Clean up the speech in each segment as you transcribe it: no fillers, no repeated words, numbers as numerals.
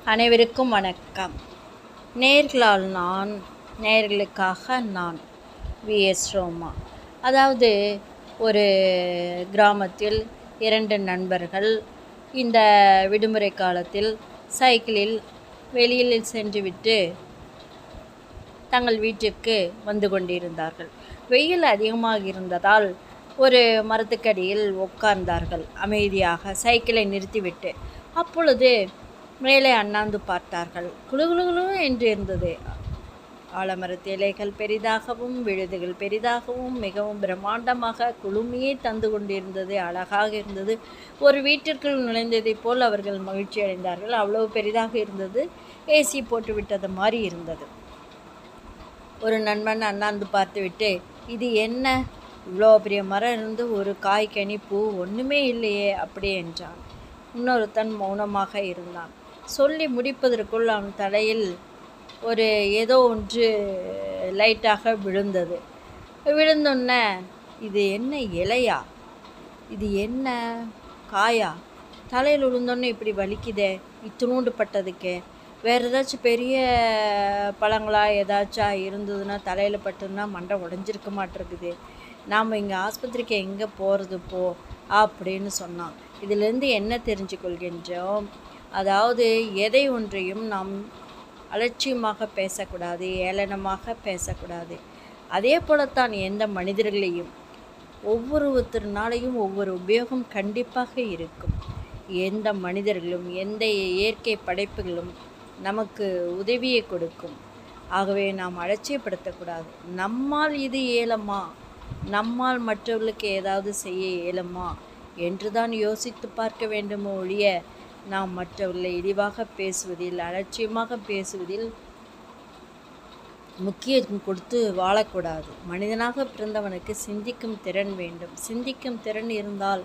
அனைவருக்கும் வணக்கம். நேர்களால் நான், நேர்களுக்காக நான். வி.எஸ். ரோமா. அதாவது ஒரு கிராமத்தில் 2 நண்பர்கள் இந்த விடுமுறை காலத்தில் சைக்கிளில் வெளியில் சென்றுவிட்டு தங்கள் வீட்டிற்கு வந்து கொண்டிருந்தார்கள். வெயில் அதிகமாக இருந்ததால் ஒரு மரத்துக்கடியில் உட்கார்ந்தார்கள் அமைதியாக சைக்கிளை நிறுத்திவிட்டு. அப்பொழுது மேலே அண்ணாந்து பார்த்தார்கள். குளுகுளுகுளு என்று இருந்தது. ஆலமரத்து இலைகள் பெரிதாகவும் விழுதுகள் பெரிதாகவும் மிகவும் பிரம்மாண்டமாக குளுமையை தந்து கொண்டிருந்தது. அழகாக இருந்தது. ஒரு வீட்டிற்குள் நுழைந்ததைப் போல் அவர்கள் மகிழ்ச்சி அடைந்தார்கள். அவ்வளவு பெரிதாக இருந்தது. ஏசி போட்டு விட்டது மாதிரி இருந்தது. ஒரு நண்பன் அண்ணாந்து பார்த்துவிட்டு, இது என்ன, இவ்வளோ பெரிய மரம் இருந்து ஒரு காய் கனி பூ ஒன்றுமே இல்லையே அப்படி என்றான். இன்னொருத்தன் மௌனமாக இருந்தான். சொல்லி முடிப்பதற்குள் அவன் தலையில் ஒரு ஏதோ ஒன்று லைட்டாக விழுந்தது. விழுந்தோன்னே, இது என்ன இலையா, இது என்ன காயா, தலையில் விழுந்தோன்னே இப்படி வலிக்குதே, இத்தினூண்டு பட்டதுக்கே, வேறு ஏதாச்சும் பெரிய பழங்களாக ஏதாச்சும் இருந்ததுன்னா தலையில் பட்டதுன்னா மண்டை உடஞ்சிருக்க மாட்டிருக்குது, நாம் இங்கே ஆஸ்பத்திரிக்கு எங்கே போகிறது போ அப்படின்னு சொன்னான். இதிலேருந்து என்ன தெரிஞ்சு கொள்கின்றோம், அதாவது எதை ஒன்றையும் நாம் அலட்சியமாக பேசக்கூடாது, ஏளனமாக பேசக்கூடாது. அதே போலத்தான் எந்த மனிதர்களையும் ஒவ்வொருத்தருனாலையும் ஒவ்வொரு உபயோகம் கண்டிப்பாக இருக்கும். எந்த மனிதர்களும் எந்த இயற்கை படைப்புகளும் நமக்கு உதவியை கொடுக்கும். ஆகவே நாம் அலட்சியப்படுத்தக்கூடாது. நம்மால் இது இயலுமா, நம்மால் மற்றவர்களுக்கு ஏதாவது செய்ய இயலுமா என்று தான் யோசித்து பார்க்க வேண்டுமோ ஒழிய நாம் மற்றவர்களை இழிவாக பேசுவதில், அலட்சியமாக பேசுவதில் முக்கியம் கொடுத்து வாழக்கூடாது. மனிதனாக பிறந்தவனுக்கு சிந்திக்கும் திறன் வேண்டும். சிந்திக்கும் திறன் இருந்தால்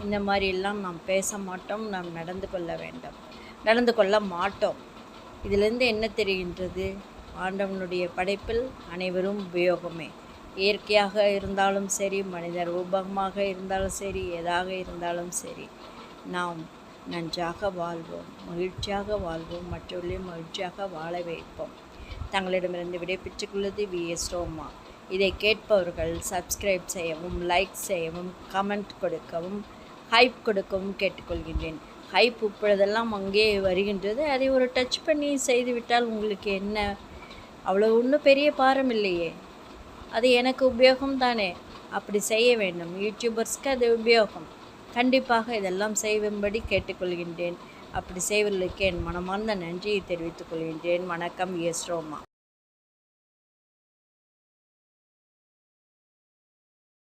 இந்த மாதிரியெல்லாம் நாம் பேச மாட்டோம், நாம் நடந்து கொள்ள மாட்டோம். இதிலிருந்து என்ன தெரிகின்றது, ஆண்டவனுடைய படைப்பில் அனைவரும் உபயோகமே. இயற்கையாக இருந்தாலும் சரி, மனிதர் ரூபமாக இருந்தாலும் சரி, எதாக இருந்தாலும் சரி, நாம் நன்றாக வாழ்வோம், மகிழ்ச்சியாக வாழ்வோம், மற்றவர்களையும் மகிழ்ச்சியாக வாழ வைப்போம். தங்களிடமிருந்து விடைபெற்றுக் கொள்வது வி.எஸ். ரோமா. இதை கேட்பவர்கள் சப்ஸ்கிரைப் செய்யவும், லைக் செய்யவும், கமெண்ட் கொடுக்கவும், ஹைப் கொடுக்கவும் கேட்டுக்கொள்கின்றேன். ஹைப் இப்பொழுதெல்லாம் அங்கே வருகின்றது. அதை ஒரு டச் பண்ணி செய்துவிட்டால் உங்களுக்கு என்ன, அவ்வளோ ஒன்றும் பெரிய பாரம் இல்லையே, அது எனக்கு உபயோகம் தானே. அப்படி செய்ய வேண்டும். யூடியூபர்ஸ்க்கு அது உபயோகம். கண்டிப்பாக இதெல்லாம் செய்யும்படி கேட்டுக்கொள்கின்றேன். அப்படி செய்வதற்கு என் மனமார்ந்த நன்றியை தெரிவித்துக் கொள்கின்றேன். வணக்கம். வி.எஸ். ரோமா.